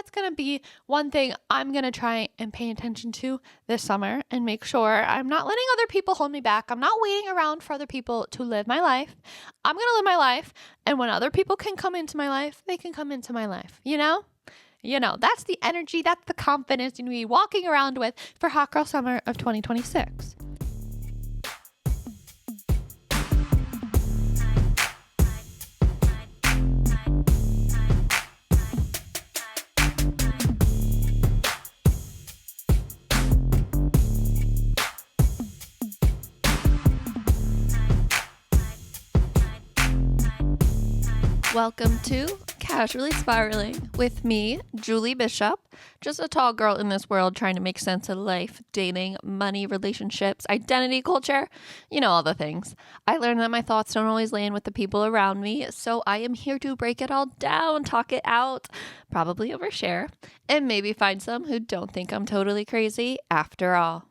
that's going to be one thing I'm going to try and pay attention to this summer and make sure I'm not letting other people hold me back. I'm not waiting around for other people to live my life. I'm going to live my life. And when other people can come into my life, they can come into my life, you know? That's the energy, that's the confidence you need to be walking around with for Hot Girl Summer of 2026. Welcome to Casually Spiraling with me, Julie Bishop, just a tall girl in this world trying to make sense of life, dating, money, relationships, identity, culture, all the things. I learned that my thoughts don't always land with the people around me, so I am here to break it all down, talk it out, probably overshare, and maybe find some who don't think I'm totally crazy after all.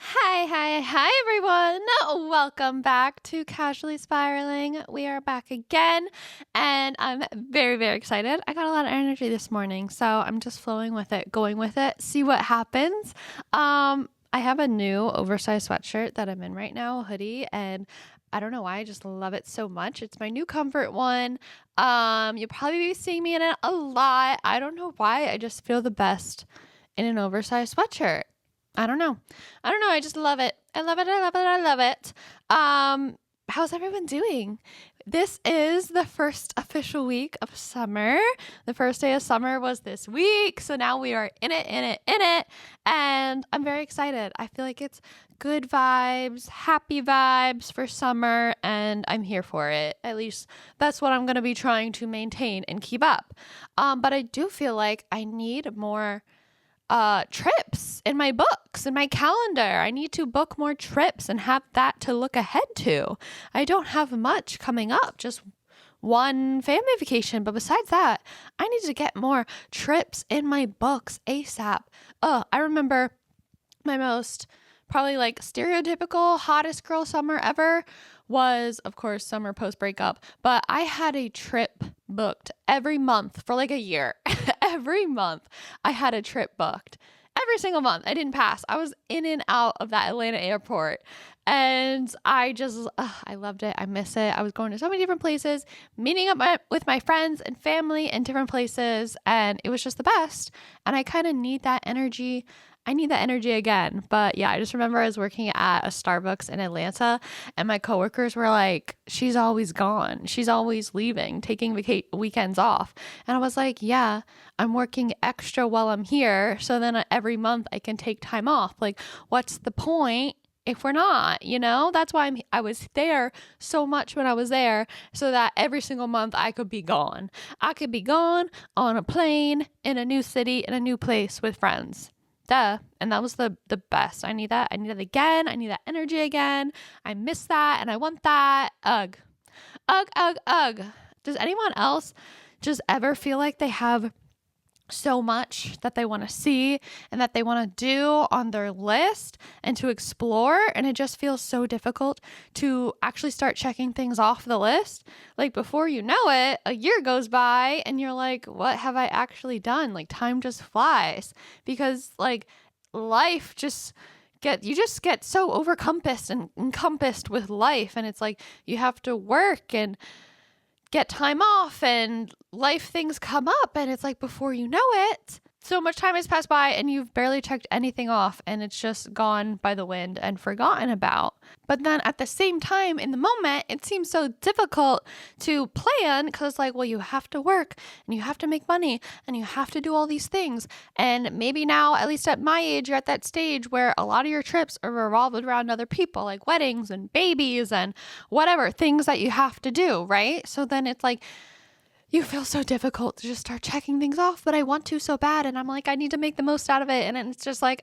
Hi, everyone. Welcome back to Casually Spiraling. We are back again, and I'm very, very excited. I got a lot of energy this morning, so I'm just flowing with it, going with it, see what happens. I have a new oversized sweatshirt that I'm in right now, a hoodie, and I don't know why, I just love it so much. It's my new comfort one. You'll probably be seeing me in it a lot. I don't know why, I just feel the best in an oversized sweatshirt. I don't know. I just love it. I love it. How's everyone doing? This is the first official week of summer. The first day of summer was this week. So now we are in it. And I'm very excited. I feel like it's good vibes, happy vibes for summer. And I'm here for it. At least that's what I'm going to be trying to maintain and keep up. But I do feel like I need more trips in my books, in my calendar. I need to book more trips and have that to look ahead to. I don't have much coming up, just one family vacation. But besides that, I need to get more trips in my books ASAP. I remember my most probably like stereotypical hottest girl summer ever was, of course, summer post breakup. But I had a trip booked every month for like a year. Every month I had a trip booked. Every single month. I didn't pass. I was in and out of that Atlanta airport. And I just, I loved it. I miss it. I was going to so many different places, meeting up with my friends and family in different places. And it was just the best. And I kind of need that energy. I need that energy again. But yeah, I just remember I was working at a Starbucks in Atlanta and my coworkers were like, she's always gone. She's always leaving, taking weekends off. And I was like, yeah, I'm working extra while I'm here. So then every month I can take time off. Like, what's the point if we're not, That's why I was there so much when I was there, so that every single month I could be gone. I could be gone on a plane in a new city, in a new place with friends. Duh. And that was the best. I need that. I need it again. I need that energy again. I miss that and I want that. Ugh. Does anyone else just ever feel like they have so much that they want to see and that they want to do on their list and to explore, and it just feels so difficult to actually start checking things off the list? Like, before you know it, a year goes by and you're like, what have I actually done? Like, time just flies because like life just you just get so overcompassed and encompassed with life, and it's like you have to work and get time off and life things come up, and it's like before you know it, so much time has passed by and you've barely checked anything off and it's just gone by the wind and forgotten about. But then at the same time, in the moment, it seems so difficult to plan because it's like, well, you have to work and you have to make money and you have to do all these things. And maybe now, at least at my age, you're at that stage where a lot of your trips are revolved around other people, like weddings and babies and whatever things that you have to do, right? So then it's like, you feel so difficult to just start checking things off, but I want to so bad. And I'm like, I need to make the most out of it. And it's just like,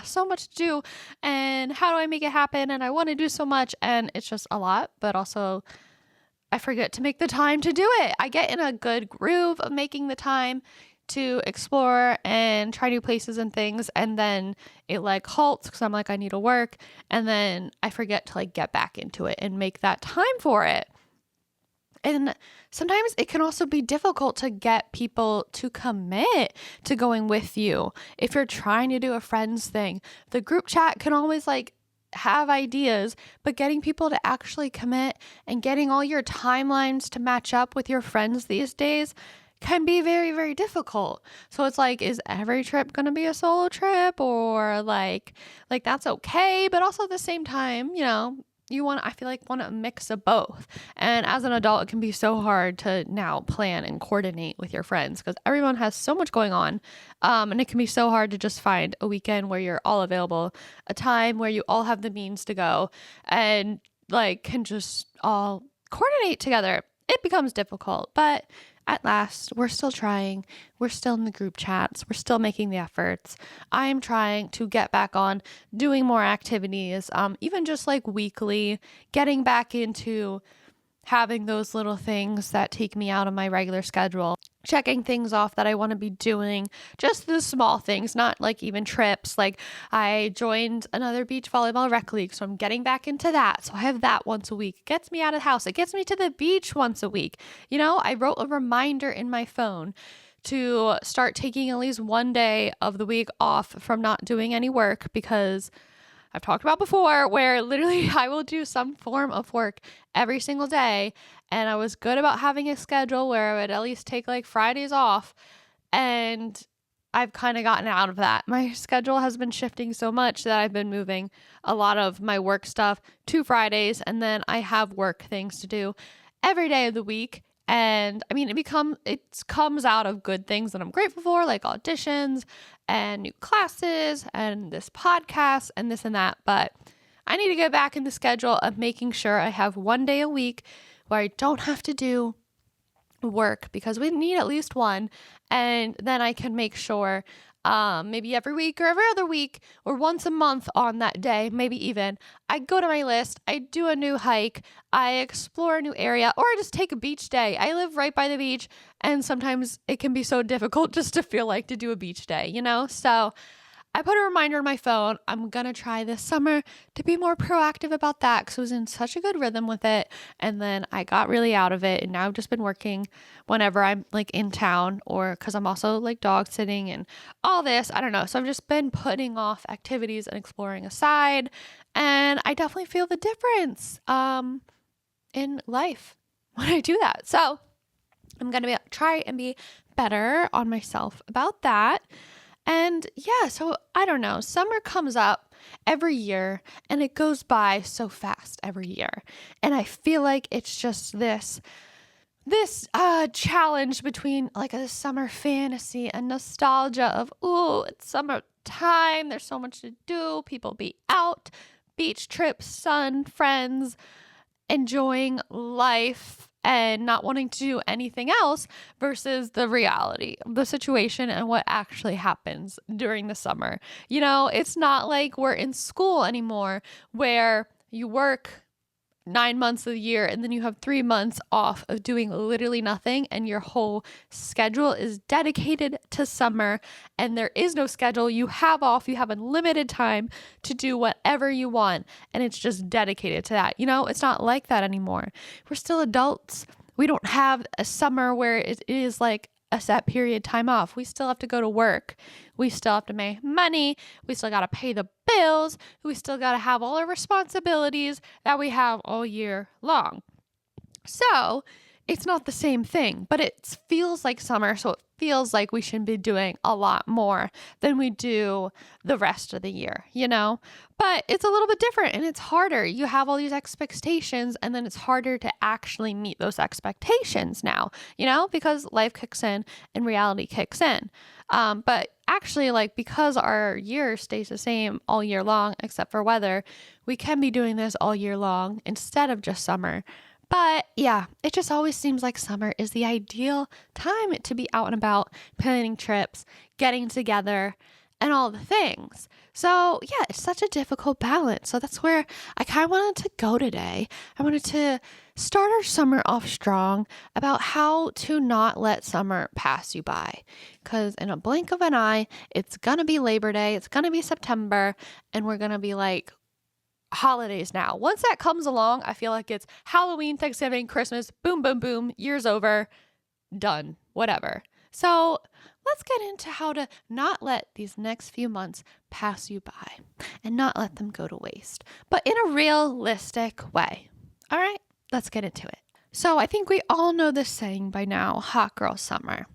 so much to do. And how do I make it happen? And I want to do so much. And it's just a lot, but also I forget to make the time to do it. I get in a good groove of making the time to explore and try new places and things. And then it like halts because I'm like, I need to work. And then I forget to like get back into it and make that time for it. And sometimes it can also be difficult to get people to commit to going with you. If you're trying to do a friends thing, the group chat can always like have ideas, but getting people to actually commit and getting all your timelines to match up with your friends these days can be very, very difficult. So it's like, is every trip going to be a solo trip, or like that's okay. But also at the same time, I feel like want a mix of both. And as an adult, it can be so hard to now plan and coordinate with your friends because everyone has so much going on. And it can be so hard to just find a weekend where you're all available, a time where you all have the means to go and like can just all coordinate together. It becomes difficult, but at last, we're still trying. We're still in the group chats. We're still making the efforts. I'm trying to get back on doing more activities, even just like weekly, getting back into having those little things that take me out of my regular schedule, checking things off that I want to be doing, just the small things, not like even trips. Like I joined another beach volleyball rec league, so I'm getting back into that. So I have that once a week. It gets me out of the house. It gets me to the beach once a week. I wrote a reminder in my phone to start taking at least one day of the week off from not doing any work, because I've talked about before where literally I will do some form of work every single day. And I was good about having a schedule where I would at least take like Fridays off. And I've kind of gotten out of that. My schedule has been shifting so much that I've been moving a lot of my work stuff to Fridays. And then I have work things to do every day of the week. And I mean, it comes out of good things that I'm grateful for, like auditions and new classes and this podcast and this and that. But I need to get back in the schedule of making sure I have one day a week where I don't have to do work, because we need at least one. And then I can make sure maybe every week or every other week or once a month on that day, maybe even, I go to my list, I do a new hike, I explore a new area, or I just take a beach day. I live right by the beach, and sometimes it can be so difficult just to feel like to do a beach day, So I put a reminder on my phone. I'm going to try this summer to be more proactive about that, because I was in such a good rhythm with it. And then I got really out of it. And now I've just been working whenever I'm like in town, or because I'm also like dog sitting and all this. I don't know. So I've just been putting off activities and exploring aside. And I definitely feel the difference in life when I do that. So I'm going to try and be better on myself about that. And yeah, so I don't know, summer comes up every year and it goes by so fast every year. And I feel like it's just this challenge between like a summer fantasy and nostalgia of, ooh, it's summertime, there's so much to do, people be out, beach trips, sun, friends, enjoying life and not wanting to do anything else, versus the reality of the situation and what actually happens during the summer. It's not like we're in school anymore where you work 9 months of the year and then you have 3 months off of doing literally nothing, and your whole schedule is dedicated to summer, and there is no schedule. You have off, you have unlimited time to do whatever you want, and it's just dedicated to that. It's not like that anymore. We're still adults. We don't have a summer where it is like a set period time off. We still have to go to work. We still have to make money. We still got to pay the bills. We still got to have all our responsibilities that we have all year long. So it's not the same thing, but it feels like summer. So it feels like we should be doing a lot more than we do the rest of the year, but it's a little bit different and it's harder. You have all these expectations, and then it's harder to actually meet those expectations now, because life kicks in and reality kicks in. But actually, like, because our year stays the same all year long, except for weather, we can be doing this all year long instead of just summer. But yeah, it just always seems like summer is the ideal time to be out and about, planning trips, getting together, and all the things. So yeah, it's such a difficult balance. So that's where I kind of wanted to go today. I wanted to start our summer off strong about how to not let summer pass you by. Because in a blink of an eye, it's going to be Labor Day, it's going to be September, and we're going to be like, holidays now. Once that comes along, I feel like it's Halloween, Thanksgiving, Christmas, boom, boom, boom, year's over, done, whatever. So let's get into how to not let these next few months pass you by and not let them go to waste, but in a realistic way. All right, let's get into it. So I think we all know this saying by now, hot girl summer.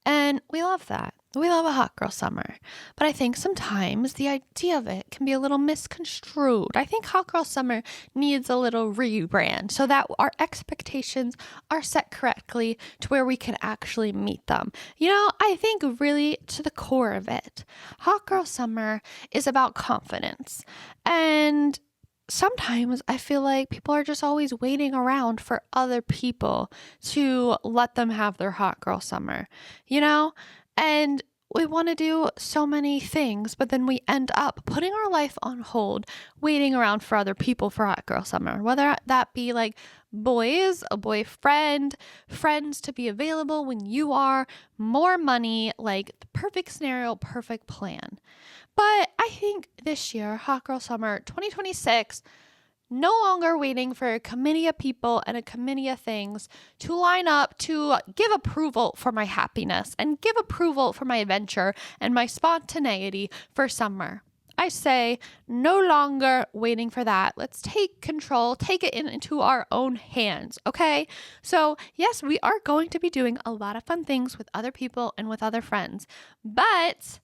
And we love that. We love a hot girl summer. But I think sometimes the idea of it can be a little misconstrued. I think hot girl summer needs a little rebrand so that our expectations are set correctly to where we can actually meet them. I think really to the core of it, hot girl summer is about confidence. And sometimes I feel like people are just always waiting around for other people to let them have their hot girl summer, and we want to do so many things, but then we end up putting our life on hold, waiting around for other people for hot girl summer, whether that be like boys, a boyfriend, friends to be available when you are, more money, like the perfect scenario, perfect plan. But I think this year, hot girl summer 2026, no longer waiting for a committee of people and a committee of things to line up to give approval for my happiness and give approval for my adventure and my spontaneity for summer. I say no longer waiting for that. Let's take control, take it into our own hands, okay? So yes, we are going to be doing a lot of fun things with other people and with other friends, but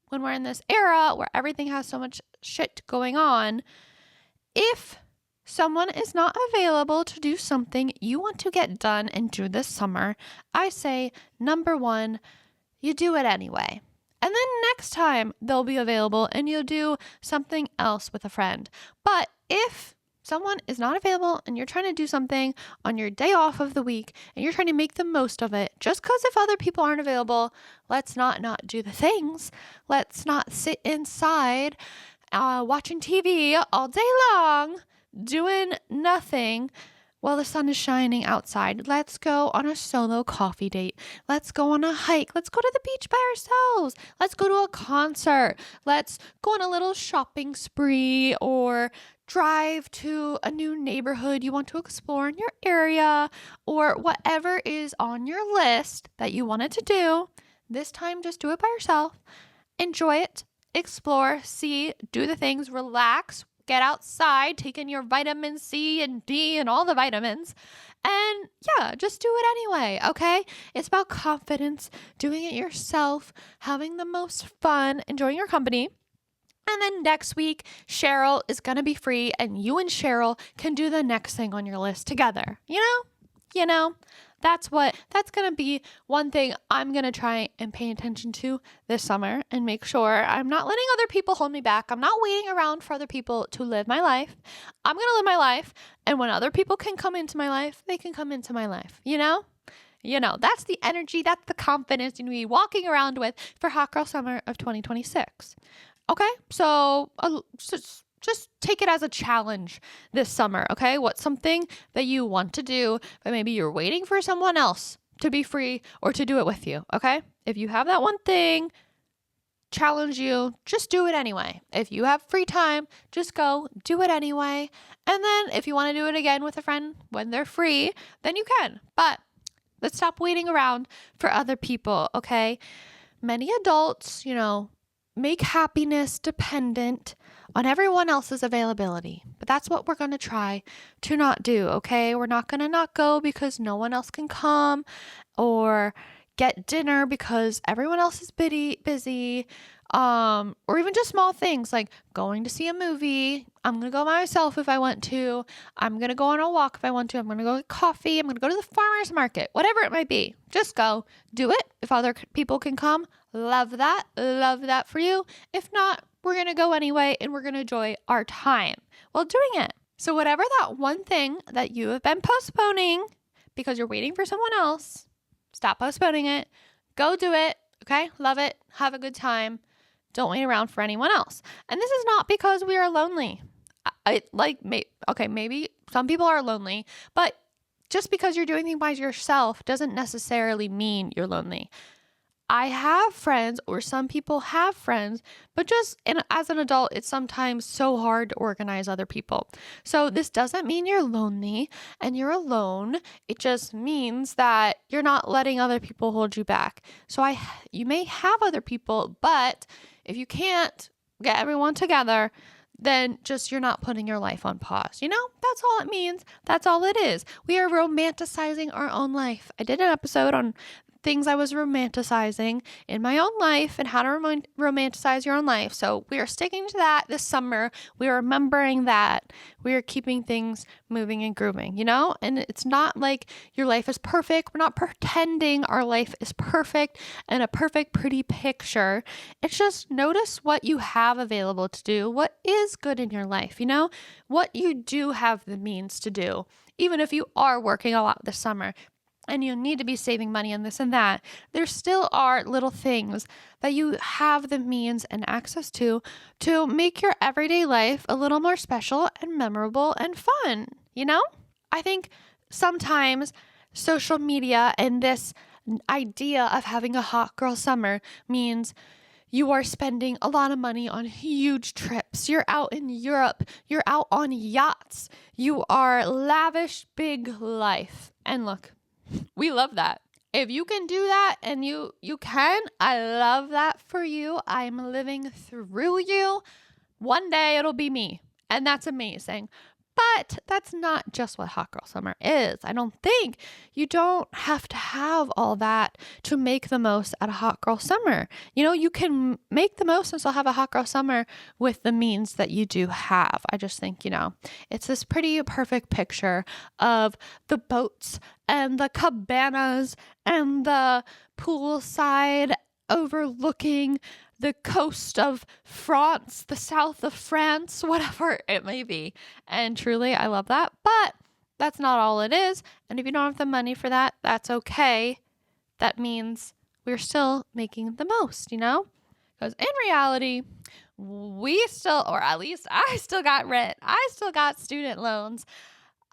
when we're in this era where everything has so much shit going on, if someone is not available to do something you want to get done and do this summer, I say, number one, you do it anyway. And then next time they'll be available and you'll do something else with a friend. But if someone is not available and you're trying to do something on your day off of the week and you're trying to make the most of it, just because if other people aren't available, let's not do the things. Let's not sit inside watching TV all day long, doing nothing while the sun is shining outside. Let's go on a solo coffee date. Let's go on a hike. Let's go to the beach by ourselves. Let's go to a concert. Let's go on a little shopping spree or drive to a new neighborhood you want to explore in your area, or whatever is on your list that you wanted to do. This time, just do it by yourself. Enjoy it. Explore, see, do the things, relax, get outside, take in your vitamin C and D and all the vitamins, and yeah, just do it anyway, okay? It's about confidence, doing it yourself, having the most fun, enjoying your company. And then next week, Cheryl is going to be free and you and Cheryl can do the next thing on your list together, That's going to be one thing I'm going to try and pay attention to this summer and make sure I'm not letting other people hold me back. I'm not waiting around for other people to live my life. I'm going to live my life. And when other people can come into my life, they can come into my life, That's the energy, that's the confidence you need to be walking around with for Hot Girl Summer of 2026. Okay, so just take it as a challenge this summer, okay? What's something that you want to do, but maybe you're waiting for someone else to be free or to do it with you, okay? If you have that one thing, challenge you, just do it anyway. If you have free time, just go do it anyway. And then if you want to do it again with a friend when they're free, then you can. But let's stop waiting around for other people, okay? Many adults, make happiness dependent on everyone else's availability. But that's what we're going to try to not do, okay? We're not going to not go because no one else can come, or get dinner because everyone else is busy, or even just small things like going to see a movie. I'm going to go by myself if I want to. I'm going to go on a walk if I want to. I'm going to go get coffee. I'm going to go to the farmer's market, whatever it might be. Just go do it. If other people can come, love that. Love that for you. If not, we're going to go anyway and we're going to enjoy our time while doing it. So whatever that one thing that you have been postponing because you're waiting for someone else, stop postponing it. Go do it. Okay? Love it. Have a good time. Don't wait around for anyone else. And this is not because we are lonely. Maybe some people are lonely, but just because you're doing things by yourself doesn't necessarily mean you're lonely. I have friends, or some people have friends, but as an adult, it's sometimes so hard to organize other people. So this doesn't mean you're lonely and you're alone. It just means that you're not letting other people hold you back. So you may have other people, but if you can't get everyone together, then just you're not putting your life on pause. That's all it means. That's all it is. We are romanticizing our own life. I did an episode on things I was romanticizing in my own life and how to romanticize your own life. So we are sticking to that this summer. We are remembering that. We are keeping things moving and grooving, and it's not like your life is perfect. We're not pretending our life is perfect and a perfect, pretty picture. It's just notice what you have available to do, what is good in your life, what you do have the means to do, even if you are working a lot this summer. And you need to be saving money on this and that, there still are little things that you have the means and access to make your everyday life a little more special and memorable and fun, I think sometimes social media and this idea of having a hot girl summer means you are spending a lot of money on huge trips. You're out in Europe. You're out on yachts. You are lavish, big life. And look, we love that. If you can do that and you can, I love that for you. I'm living through you. One day it'll be me. And that's amazing. But that's not just what hot girl summer is. I don't think you don't have to have all that to make the most out of hot girl summer. You can make the most and still have a hot girl summer with the means that you do have. I just think, it's this pretty perfect picture of the boats and the cabanas and the poolside overlooking the coast of France, the south of France, whatever it may be. And truly, I love that. But that's not all it is. And if you don't have the money for that, that's okay. That means we're still making the most, Because in reality, we still, or at least I still got rent. I still got student loans.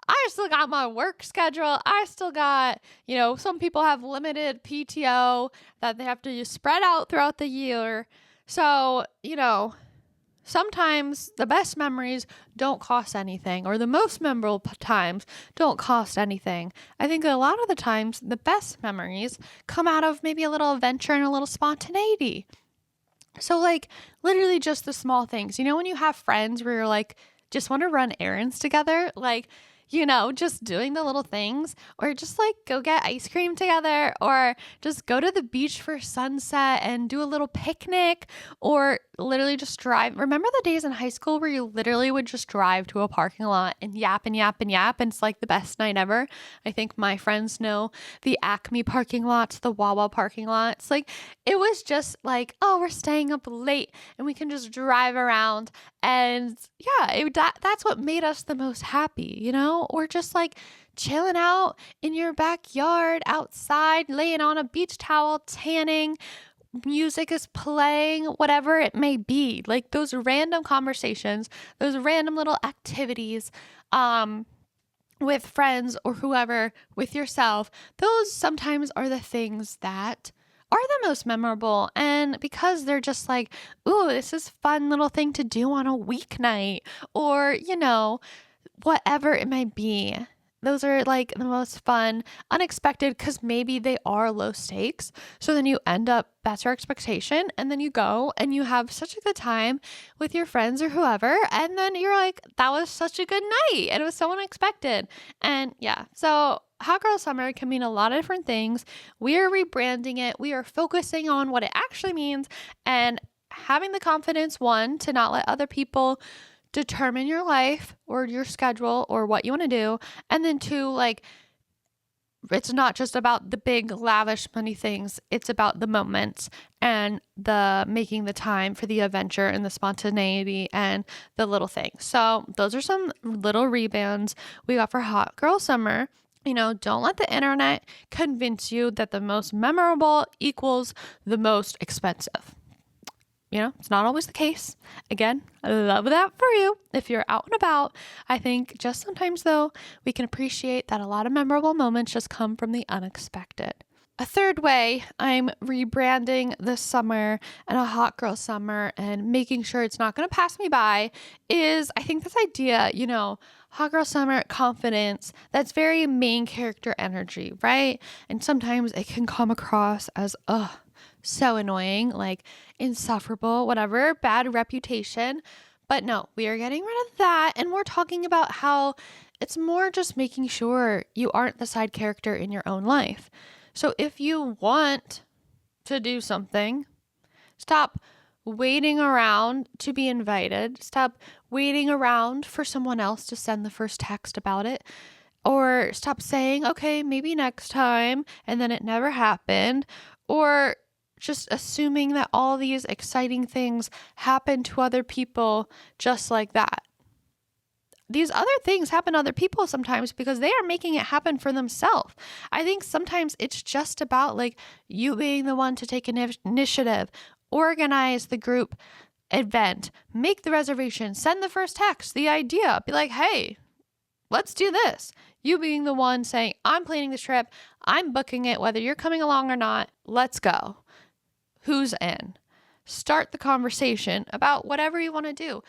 I still got my work schedule. I still got, some people have limited PTO that they have to spread out throughout the year. So, sometimes the best memories don't cost anything, or the most memorable times don't cost anything. I think a lot of the times the best memories come out of maybe a little adventure and a little spontaneity. So literally just the small things, when you have friends where you're just want to run errands together, just doing the little things, or just go get ice cream together, or just go to the beach for sunset and do a little picnic, or literally just drive. Remember the days in high school where you literally would just drive to a parking lot and yap and yap and yap, and it's the best night ever? I think my friends know the Acme parking lots, the Wawa parking lots. It was just oh, we're staying up late and we can just drive around, and yeah, that's what made us the most happy, or just chilling out in your backyard outside, laying on a beach towel, tanning, music is playing, whatever it may be. Those random conversations, those random little activities, with friends or whoever, with yourself, those sometimes are the things that are the most memorable. And because they're just ooh, this is fun little thing to do on a weeknight, or, whatever it may be. Those are the most fun, unexpected, because maybe they are low stakes. So then you end up, that's your expectation. And then you go and you have such a good time with your friends or whoever. And then you're that was such a good night. And it was so unexpected. And yeah, so hot girl summer can mean a lot of different things. We are rebranding it. We are focusing on what it actually means and having the confidence, one, to not let other people determine your life or your schedule or what you want to do. And then two, it's not just about the big lavish money things. It's about the moments and the making the time for the adventure and the spontaneity and the little things. So those are some little rebrands we got for hot girl summer. Don't let the internet convince you that the most memorable equals the most expensive. It's not always the case. Again, I love that for you. If you're out and about, I think just sometimes though, we can appreciate that a lot of memorable moments just come from the unexpected. A third way I'm rebranding this summer and a hot girl summer and making sure it's not going to pass me by is I think this idea, hot girl summer confidence, that's very main character energy, right? And sometimes it can come across as, so annoying, like insufferable, whatever, bad reputation. But no, we are getting rid of that. And we're talking about how it's more just making sure you aren't the side character in your own life. So if you want to do something, stop waiting around to be invited. Stop waiting around for someone else to send the first text about it. Or stop saying, okay, maybe next time, and then it never happened. Or just assuming that all these exciting things happen to other people just like that. These other things happen to other people sometimes because they are making it happen for themselves. I think sometimes it's just about like you being the one to take initiative, organize the group event, make the reservation, send the first text, the idea, be like, hey, let's do this. You being the one saying, I'm planning this trip, I'm booking it, whether you're coming along or not, let's go. Who's in? Start the conversation about whatever you want to do.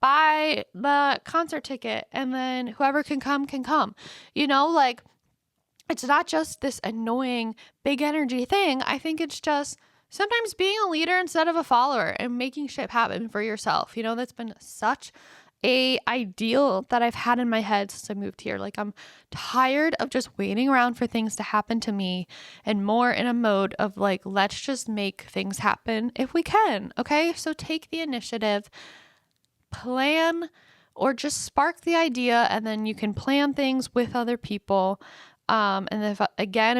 Buy the concert ticket and then whoever can come can come. It's not just this annoying big energy thing. I think it's just sometimes being a leader instead of a follower and making shit happen for yourself. That's been such a ideal that I've had in my head since I moved here. Like I'm tired of just waiting around for things to happen to me and more in a mode of like, let's just make things happen if we can. Okay. So take the initiative, plan, or just spark the idea, and then you can plan things with other people. And if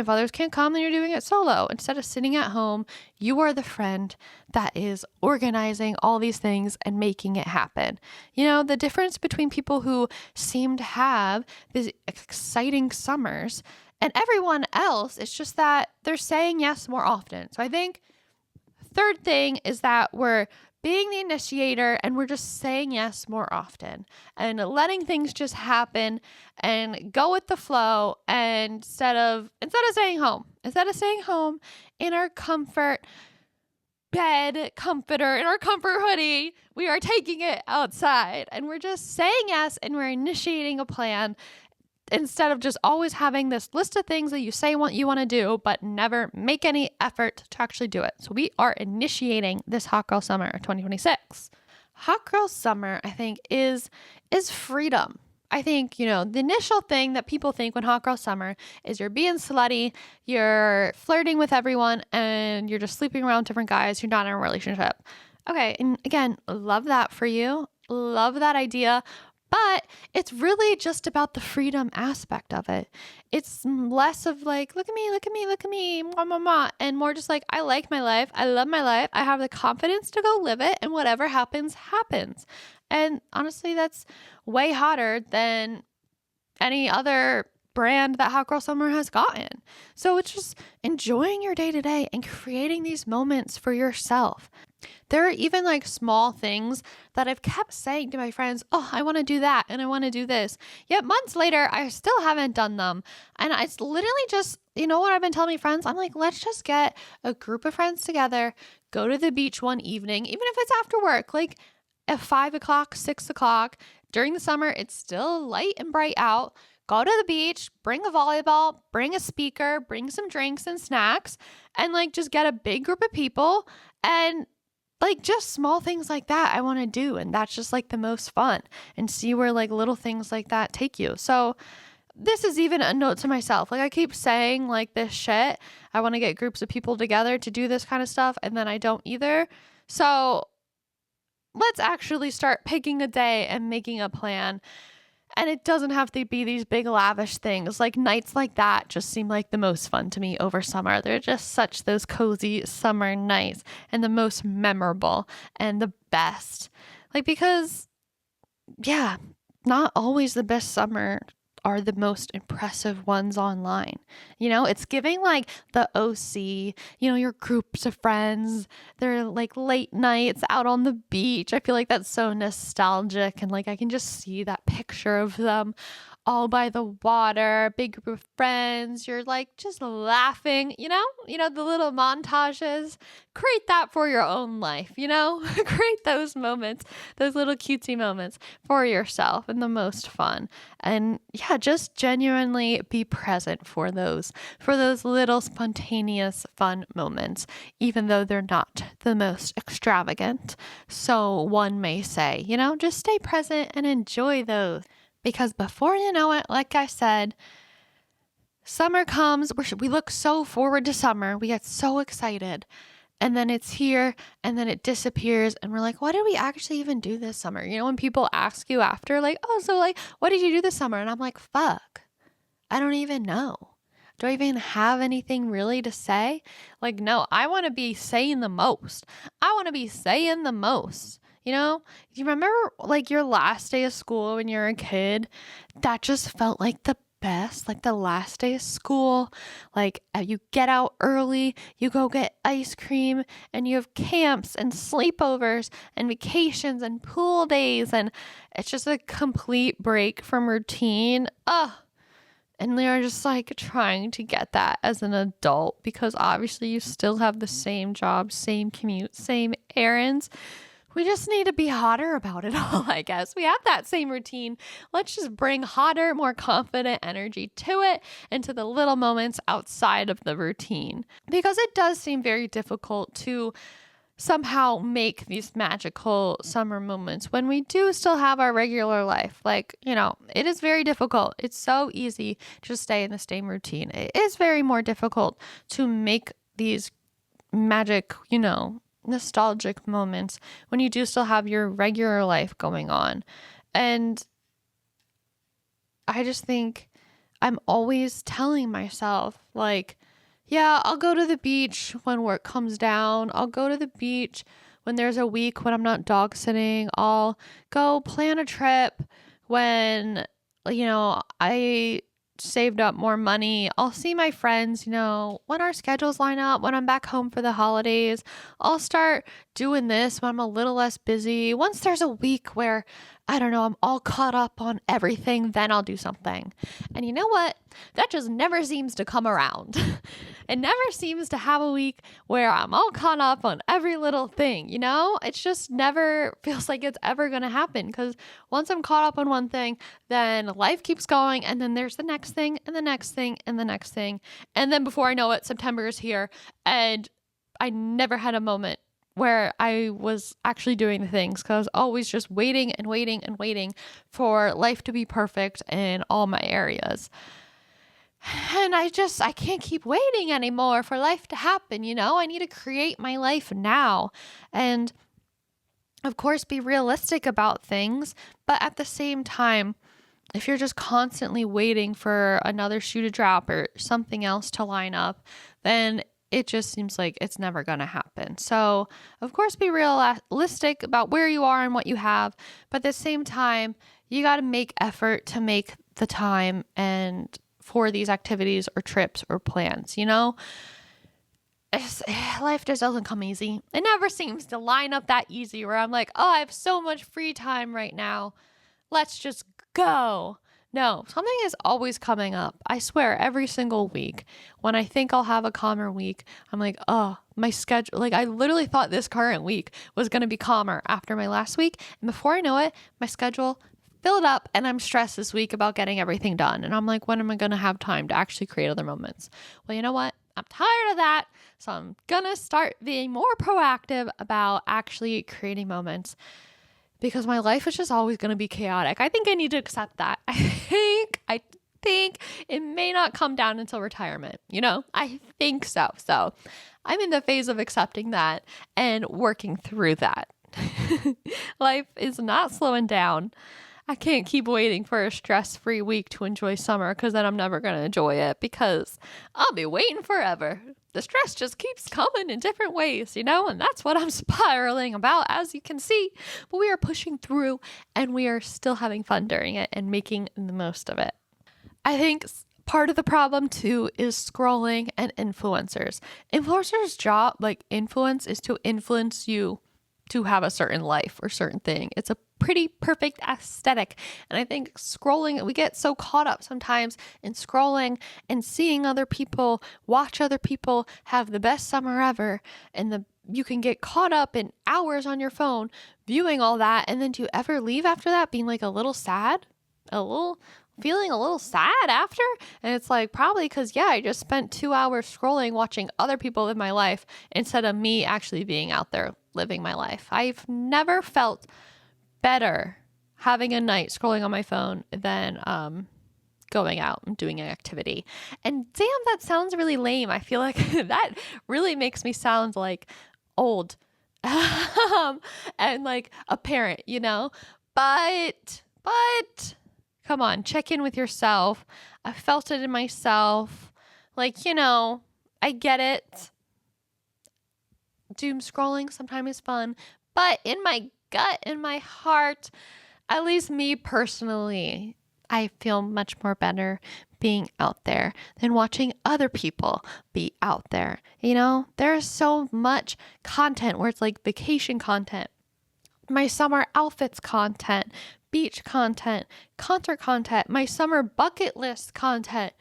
others can't come, then you're doing it solo. Instead of sitting at home, you are the friend that is organizing all these things and making it happen. The difference between people who seem to have these exciting summers and everyone else is just that they're saying yes more often. So I think third thing is that we're being the initiator and we're just saying yes more often and letting things just happen and go with the flow, and instead of staying home in our comfort bed comforter, in our comfort hoodie, we are taking it outside and we're just saying yes and we're initiating a plan instead of just always having this list of things that you say what you want to do, but never make any effort to actually do it. So we are initiating this Hot Girl Summer 2026. Hot Girl Summer, I think, is freedom. I think, the initial thing that people think when Hot Girl Summer is you're being slutty, you're flirting with everyone, and you're just sleeping around with different guys. You're not in a relationship. Okay, and again, love that for you. Love that idea. But it's really just about the freedom aspect of it. It's less of like, look at me, mwah, mwah, mwah, and more just like, I like my life. I love my life. I have the confidence to go live it, and whatever happens, happens. And honestly, that's way hotter than any other brand that Hot Girl Summer has gotten. So it's just enjoying your day to day and creating these moments for yourself. There are even like small things that I've kept saying to my friends, oh, I want to do that and I want to do this. Yet months later, I still haven't done them. And it's literally just, what I've been telling my friends? I'm like, let's just get a group of friends together, go to the beach one evening, even if it's after work, like at 5 o'clock, 6 o'clock. During the summer, it's still light and bright out. Go to the beach, bring a volleyball, bring a speaker, bring some drinks and snacks, and like just get a big group of people and like just small things like that I want to do. And that's just like the most fun, and see where like little things like that take you. So this is even a note to myself. Like I keep saying like this shit, I want to get groups of people together to do this kind of stuff, and then I don't either. So let's actually start picking a day and making a plan. And it doesn't have to be these big lavish things. Like nights like that just seem like the most fun to me over summer. They're just such those cozy summer nights, and the most memorable and the best. Like, because yeah, not always the best summer are the most impressive ones online. It's giving like the OC, your groups of friends, they're like late nights out on the beach. I feel like that's so nostalgic, and like I can just see that picture of them all by the water, big group of friends. You're like just laughing, the little montages. Create that for your own life, create those moments, those little cutesy moments for yourself and the most fun. And yeah, just genuinely be present for those little spontaneous fun moments, even though they're not the most extravagant. So one may say, just stay present and enjoy those. Because before you know it, like I said, summer comes, we look so forward to summer, we get so excited, and then it's here, and then it disappears, and we're like, what did we actually even do this summer? When people ask you after, like, oh, so like, what did you do this summer? And I'm like, fuck, I don't even know. Do I even have anything really to say? Like, no, I want to be saying the most. You remember like your last day of school when you're a kid? That just felt like the best, like the last day of school. Like you get out early, you go get ice cream, and you have camps and sleepovers and vacations and pool days, and it's just a complete break from routine. And they're just like trying to get that as an adult, because obviously you still have the same job, same commute, same errands. We just need to be hotter about it all, I guess. We have that same routine. Let's just bring hotter, more confident energy to it and to the little moments outside of the routine. Because it does seem very difficult to somehow make these magical summer moments when we do still have our regular life. Like, it is very difficult. It's so easy to stay in the same routine. It is very more difficult to make these magic, nostalgic moments when you do still have your regular life going on. And I just think I'm always telling myself, like, yeah, I'll go to the beach when work comes down. I'll go to the beach when there's a week when I'm not dog sitting. I'll go plan a trip when, I saved up more money. I'll see my friends, when our schedules line up, when I'm back home for the holidays. I'll start doing this when I'm a little less busy. Once there's a week where, I don't know, I'm all caught up on everything, then I'll do something. And you know what? That just never seems to come around. It never seems to have a week where I'm all caught up on every little thing, It just never feels like it's ever going to happen, because once I'm caught up on one thing, then life keeps going, and then there's the next thing and the next thing and the next thing. And then before I know it, September is here, and I never had a moment where I was actually doing the things, because I was always just waiting and waiting and waiting for life to be perfect in all my areas. And I can't keep waiting anymore for life to happen, I need to create my life now. And of course, be realistic about things. But at the same time, if you're just constantly waiting for another shoe to drop or something else to line up, then it just seems like it's never going to happen. So, of course, be realistic about where you are and what you have. But at the same time, you got to make effort to make the time and for these activities or trips or plans, life just doesn't come easy. It never seems to line up that easy where I'm like, oh, I have so much free time right now. Let's just go. No, something is always coming up. I swear, every single week when I think I'll have a calmer week, I'm like, oh, my schedule. Like, I literally thought this current week was going to be calmer after my last week. And before I know it, my schedule filled up and I'm stressed this week about getting everything done. And I'm like, when am I going to have time to actually create other moments? Well, you know what? I'm tired of that. So I'm going to start being more proactive about actually creating moments, because my life is just always going to be chaotic. I think I need to accept that. I think it may not come down until retirement. I think so. So I'm in the phase of accepting that and working through that. Life is not slowing down. I can't keep waiting for a stress-free week to enjoy summer, because then I'm never going to enjoy it, because I'll be waiting forever. The stress just keeps coming in different ways, and that's what I'm spiraling about, as you can see. But we are pushing through, and we are still having fun during it and making the most of it. I think part of the problem too is scrolling and influencers. Influencers' job, like influence, is to influence you to have a certain life or certain thing. It's a pretty perfect aesthetic. And I think scrolling, we get so caught up sometimes in scrolling and seeing other people, watch other people have the best summer ever. And you can get caught up in hours on your phone viewing all that. And then do you ever leave after that being like a little sad, feeling a little sad after? And it's like, probably because, I just spent 2 hours scrolling, watching other people live my life instead of me actually being out there living my life. I've never felt better having a night scrolling on my phone than going out and doing an activity. And damn, that sounds really lame. I feel like that really makes me sound like old and like a parent, but come on, check in with yourself. I felt it in myself. Like, I get it. Doom scrolling sometimes is fun, but in my gut, in my heart, at least me personally, I feel much more better being out there than watching other people be out there. There's so much content where it's like vacation content, my summer outfits content, beach content, concert content, my summer bucket list content,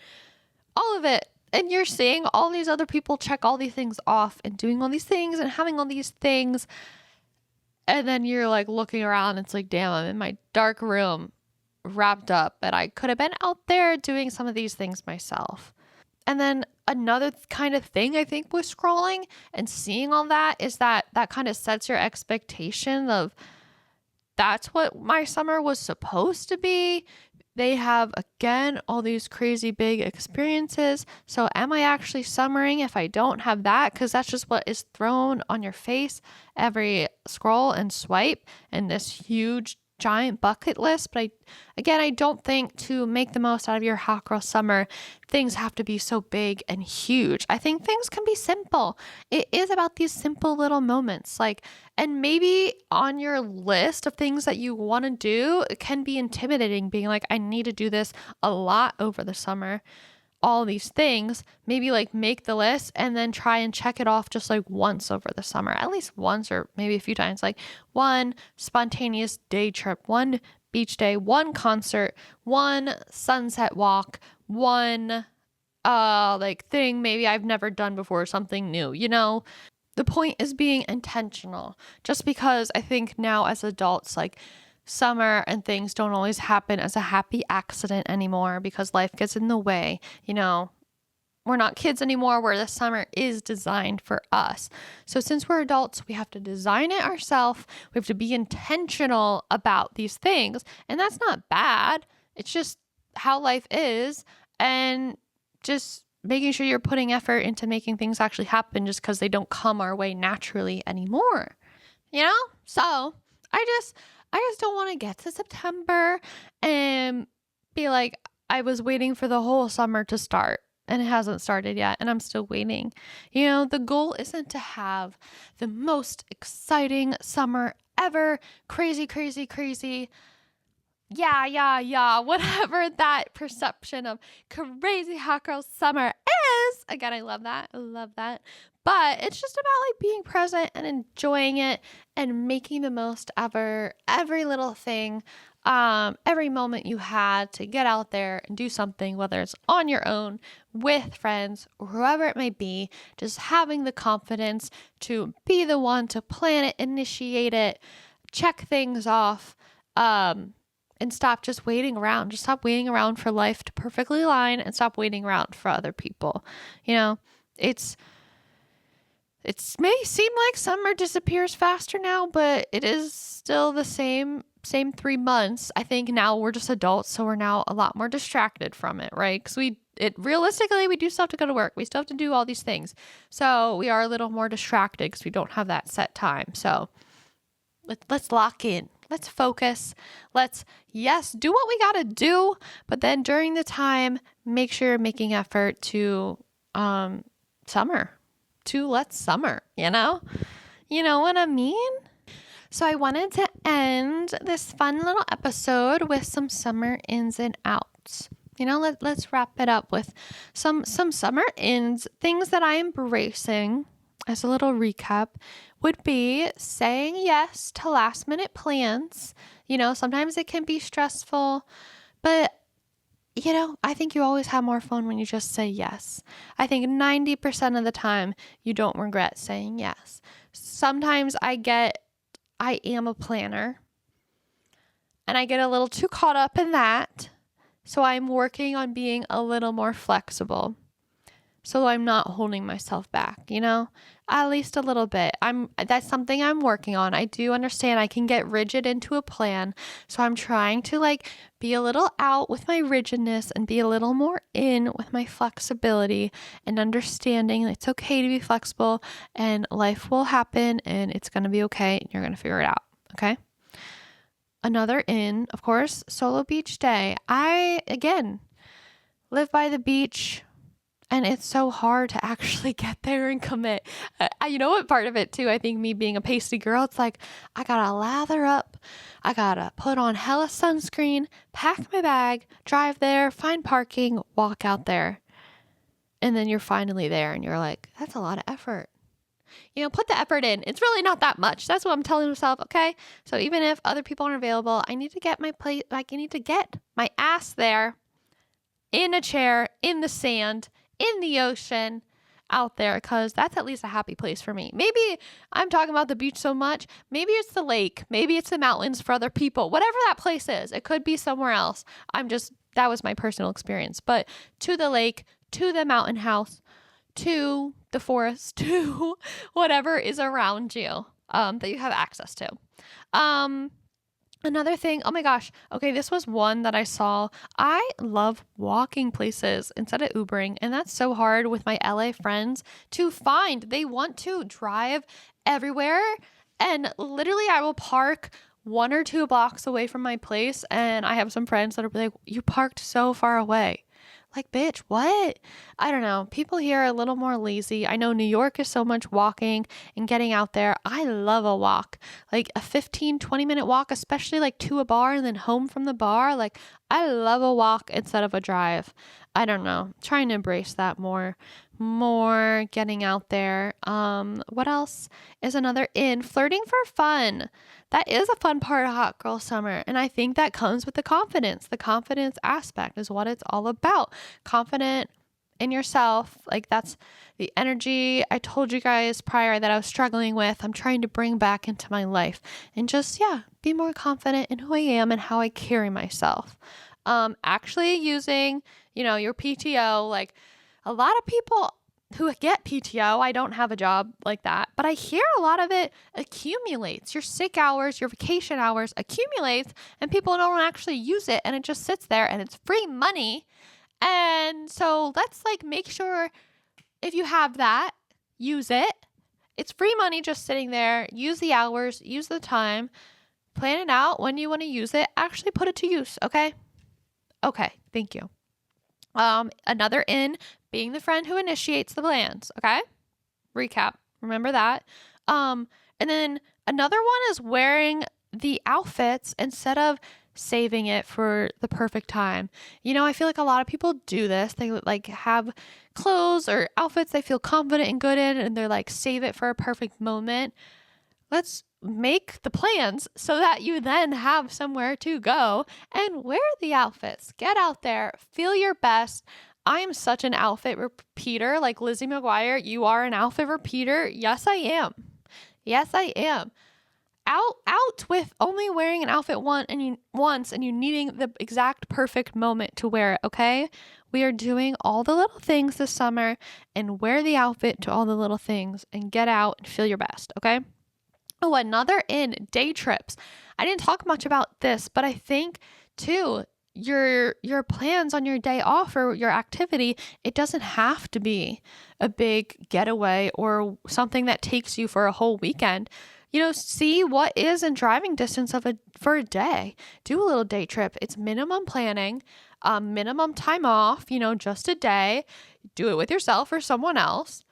all of it. And you're seeing all these other people check all these things off and doing all these things and having all these things. And then you're like looking around. It's like, damn, I'm in my dark room wrapped up, but I could have been out there doing some of these things myself. And then another kind of thing I think with scrolling and seeing all that is that kind of sets your expectation of that's what my summer was supposed to be. They have, again, all these crazy big experiences. So am I actually summering if I don't have that? Because that's just what is thrown on your face every scroll and swipe and this huge giant bucket list. But I don't think to make the most out of your hot girl summer, things have to be so big and huge. I think things can be simple. It is about these simple little moments. And maybe on your list of things that you want to do, it can be intimidating being like, I need to do this a lot over the summer. All these things, maybe make the list and then try and check it off just once over the summer, at least once or maybe a few times, one spontaneous day trip, one beach day, one concert, one sunset walk, one thing maybe I've never done before, something new. The point is being intentional, just because I think now as adults, summer and things don't always happen as a happy accident anymore because life gets in the way. We're not kids anymore where the summer is designed for us. So since we're adults, we have to design it ourselves. We have to be intentional about these things. And that's not bad. It's just how life is. And just making sure you're putting effort into making things actually happen just because they don't come our way naturally anymore. So I just don't want to get to September and be like, I was waiting for the whole summer to start and it hasn't started yet and I'm still waiting. The goal isn't to have the most exciting summer ever. Crazy, crazy, crazy. Yeah. Whatever that perception of crazy hot girl summer is. Again, I love that. But it's just about being present and enjoying it and making the most of every little thing, every moment you had to get out there and do something, whether it's on your own, with friends, or whoever it may be, just having the confidence to be the one to plan it, initiate it, check things off, and stop just waiting around. Just stop waiting around for life to perfectly align and stop waiting around for other people. It may seem like summer disappears faster now, but it is still the same 3 months. I think now we're just adults, so we're now a lot more distracted from it, right? Because realistically, we do still have to go to work. We still have to do all these things. So we are a little more distracted because we don't have that set time. So let's lock in. Let's focus. Let's, do what we got to do. But then during the time, make sure you're making effort to summer. Let's summer, You know what I mean? So I wanted to end this fun little episode with some summer ins and outs. Let's wrap it up with some summer ins, things that I'm embracing as a little recap would be saying yes to last minute plans. Sometimes it can be stressful, but I think you always have more fun when you just say yes. I think 90% of the time you don't regret saying yes. Sometimes I am a planner and I get a little too caught up in that. So I'm working on being a little more flexible. So I'm not holding myself back, at least a little bit. That's something I'm working on. I do understand I can get rigid into a plan. So I'm trying to be a little out with my rigidness and be a little more in with my flexibility and understanding it's okay to be flexible and life will happen and it's going to be okay and you're going to figure it out. Okay. Another in, of course, solo beach day. I, again, live by the beach. And it's so hard to actually get there and commit. You know what part of it too, I think me being a pasty girl, it's I gotta lather up. I gotta put on hella sunscreen, pack my bag, drive there, find parking, walk out there. And then you're finally there and you're like, that's a lot of effort. Put the effort in. It's really not that much. That's what I'm telling myself. Okay. So even if other people aren't available, I need to get my plate, I need to get my ass there in a chair, in the sand, in the ocean, out there, because that's at least a happy place for me. Maybe I'm talking about the beach so much. Maybe it's the lake. Maybe it's the mountains for other people. Whatever that place is, it could be somewhere else. That was my personal experience. But to the lake, to the mountain house, to the forest, to whatever is around you that you have access to. Another thing, oh my gosh. Okay, this was one that I saw. I love walking places instead of Ubering, and that's so hard with my LA friends to find. They want to drive everywhere, and literally I will park 1 or 2 blocks away from my place, and I have some friends that are like, you parked so far away. Like, bitch, what? I don't know. People here are a little more lazy. I know New York is so much walking and getting out there. I love a walk, like a 15, 20-minute walk, especially to a bar and then home from the bar. I love a walk instead of a drive. I don't know. Trying to embrace that more getting out there. What else is another in? Flirting for fun. That is a fun part of hot girl summer. And I think that comes with the confidence. The confidence aspect is what it's all about. Confident in yourself. That's the energy I told you guys prior that I was struggling with. I'm trying to bring back into my life and just, be more confident in who I am and how I carry myself. Actually using, your PTO, a lot of people who get PTO, I don't have a job like that, but I hear a lot of it accumulates. Your sick hours, your vacation hours accumulates, and people don't actually use it, and it just sits there, and it's free money. And so let's make sure if you have that, use it. It's free money just sitting there. Use the hours, use the time, plan it out when you want to use it. Actually put it to use, okay? Okay, thank you. Another in being the friend who initiates the plans. Okay. Recap. Remember that. And then another one is wearing the outfits instead of saving it for the perfect time. I feel like a lot of people do this. They have clothes or outfits they feel confident and good in, and they're save it for a perfect moment. Let's make the plans so that you then have somewhere to go and wear the outfits. Get out there, feel your best. I am such an outfit repeater, like Lizzie McGuire. You are an outfit repeater. Yes, I am. Yes, I am. Out with only wearing an outfit once and you needing the exact perfect moment to wear it, okay? We are doing all the little things this summer and wear the outfit to all the little things and get out and feel your best, okay? Oh, another in day trips. I didn't talk much about this, but I think too, your plans on your day off or your activity, it doesn't have to be a big getaway or something that takes you for a whole weekend. See what is in driving distance for a day. Do a little day trip. It's minimum planning, minimum time off, just a day. Do it with yourself or someone else.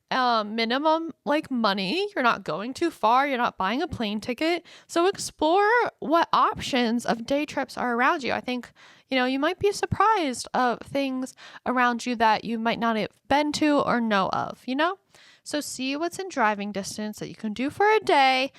Minimum money. You're not going too far. You're not buying a plane ticket. So explore what options of day trips are around you. I think, you might be surprised of things around you that you might not have been to or know of, So see what's in driving distance that you can do for a day.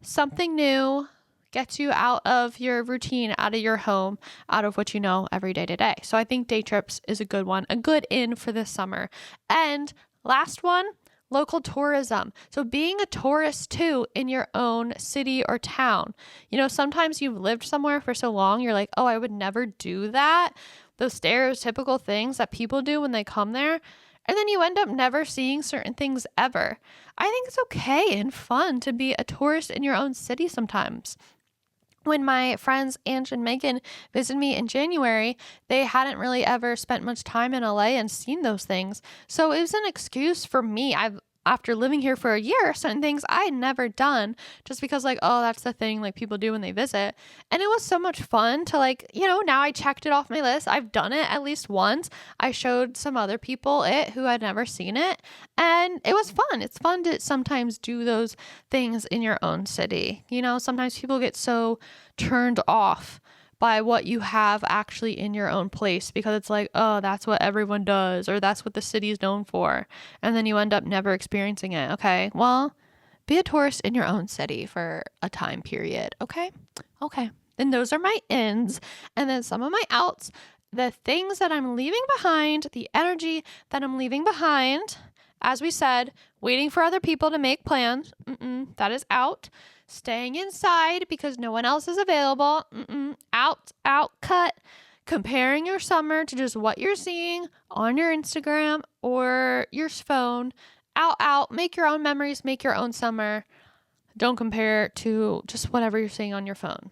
Something new gets you out of your routine, out of your home, out of what you know every day to day. So I think day trips is a good one, a good in for this summer. And last one, local tourism. So being a tourist too in your own city or town. Sometimes you've lived somewhere for so long, you're like, oh, I would never do that. Those stereotypical things that people do when they come there. And then you end up never seeing certain things ever. I think it's okay and fun to be a tourist in your own city sometimes. When my friends Ange and Megan visited me in January, they hadn't really ever spent much time in LA and seen those things. So it was an excuse for me. After living here for a year, certain things I had never done just because that's the thing people do when they visit. And it was so much fun to now I checked it off my list. I've done it at least once. I showed some other people it who had never seen it. And it was fun. It's fun to sometimes do those things in your own city. Sometimes people get so turned off by what you have actually in your own place because it's oh, that's what everyone does or that's what the city is known for. And then you end up never experiencing it. Okay, well, be a tourist in your own city for a time period. Okay. And those are my ins. And then some of my outs, the things that I'm leaving behind, the energy that I'm leaving behind. As we said, waiting for other people to make plans. That is out. Staying inside because no one else is available. Out, cut. Comparing your summer to just what you're seeing on your Instagram or your phone. Out. Make your own memories. Make your own summer. Don't compare to just whatever you're seeing on your phone.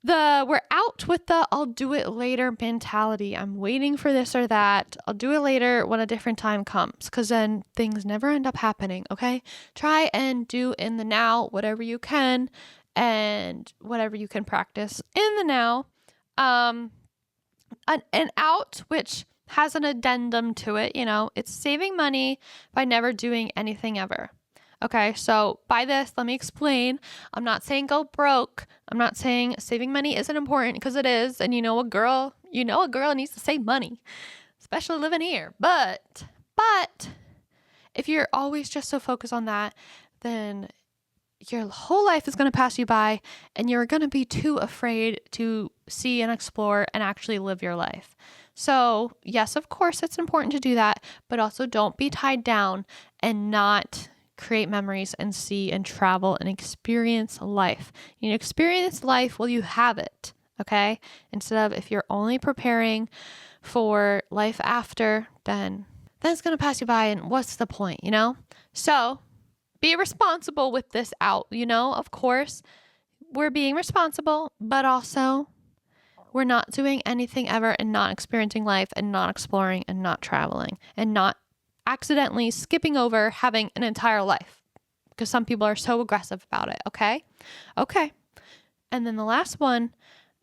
We're out with the I'll do it later mentality. I'm waiting for this or that. I'll do it later when a different time comes because then things never end up happening, okay? Try and do in the now whatever you can and whatever you can practice in the now. An out, which has an addendum to it, it's saving money by never doing anything ever. Okay, so by this, let me explain. I'm not saying go broke. I'm not saying saving money isn't important because it is. And a girl needs to save money, especially living here. But if you're always just so focused on that, then your whole life is going to pass you by and you're going to be too afraid to see and explore and actually live your life. So yes, of course, it's important to do that, but also don't be tied down and not create memories and see and travel and experience life. Experience life while you have it, okay? Instead of if you're only preparing for life after, then it's going to pass you by and what's the point, So be responsible with this out, of course, we're being responsible, but also we're not doing anything ever and not experiencing life and not exploring and not traveling and not accidentally skipping over having an entire life because some people are so aggressive about it. Okay. And then the last one,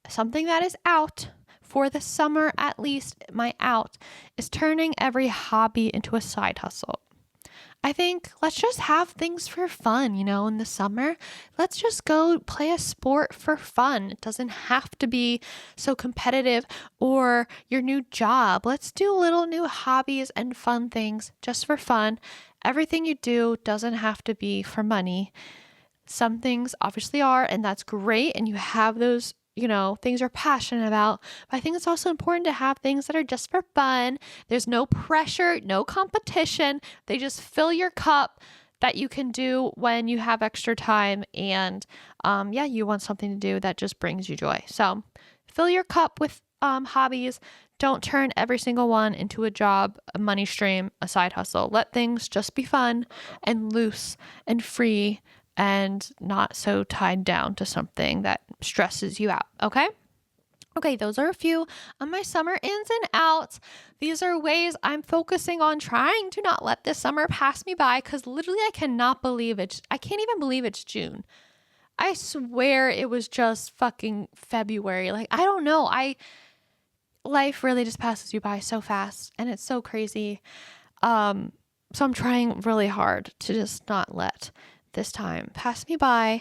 something that is out for the summer, at least my out is turning every hobby into a side hustle. I think let's just have things for fun, in the summer. Let's just go play a sport for fun. It doesn't have to be so competitive or your new job. Let's do little new hobbies and fun things just for fun. Everything you do doesn't have to be for money. Some things obviously are, and that's great. And you have those things you're passionate about. But I think it's also important to have things that are just for fun. There's no pressure, no competition. They just fill your cup that you can do when you have extra time. And you want something to do that just brings you joy. So fill your cup with hobbies. Don't turn every single one into a job, a money stream, a side hustle. Let things just be fun and loose and free and not so tied down to something that stresses you out. Okay, those are a few of my summer ins and outs. These are ways I'm focusing on trying to not let this summer pass me by because literally I can't even believe it's June. I swear it was just fucking February. I don't know. Life really just passes you by so fast and it's so crazy. So I'm trying really hard to just not let this time pass me by.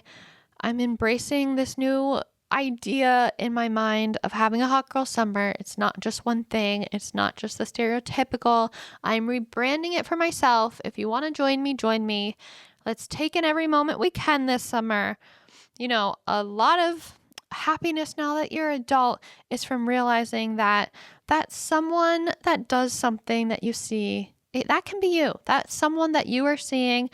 I'm embracing this new idea in my mind of having a hot girl summer. It's not just one thing. It's not just the stereotypical. I'm rebranding it for myself. If you want to join me, join me. Let's take in every moment we can this summer. You know, a lot of happiness now that you're an adult is from realizing that someone that does something that you see, that can be you. That's someone that you are seeing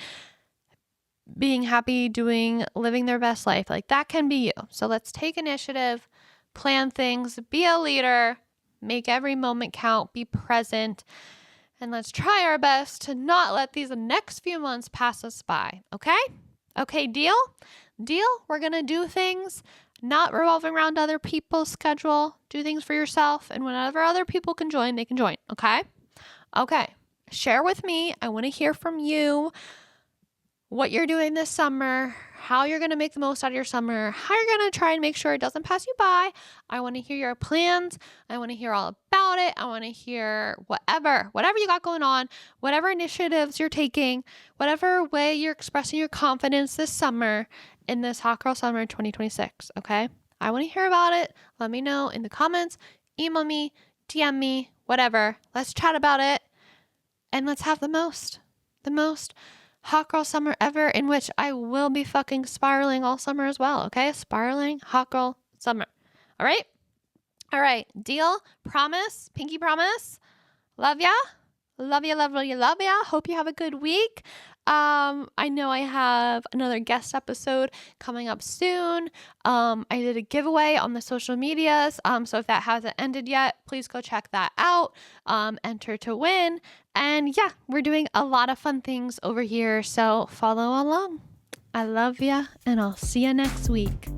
being happy, living their best life. Like that can be you. So let's take initiative, plan things, be a leader, make every moment count, be present, and let's try our best to not let these next few months pass us by. Okay? Okay, deal? Deal? We're going to do things not revolving around other people's schedule. Do things for yourself, and whenever other people can join, they can join. Okay? Okay. Share with me. I want to hear from you what you're doing this summer, how you're going to make the most out of your summer, how you're going to try and make sure it doesn't pass you by. I want to hear your plans. I want to hear all about it. I want to hear whatever you got going on, whatever initiatives you're taking, whatever way you're expressing your confidence this summer in this Hot Girl Summer 2026, okay? I want to hear about it. Let me know in the comments, email me, DM me, whatever. Let's chat about it, and let's have the most hot girl summer ever, in which I will be fucking spiraling all summer as well, okay? Spiraling hot girl summer. All right. Deal? Promise? Pinky promise? Love ya. Love ya, love ya, love ya. Hope you have a good week. I know I have another guest episode coming up soon. I did a giveaway on the social medias. So if that hasn't ended yet, please go check that out. Enter to win. And yeah, we're doing a lot of fun things over here. So follow along. I love ya, and I'll see you next week.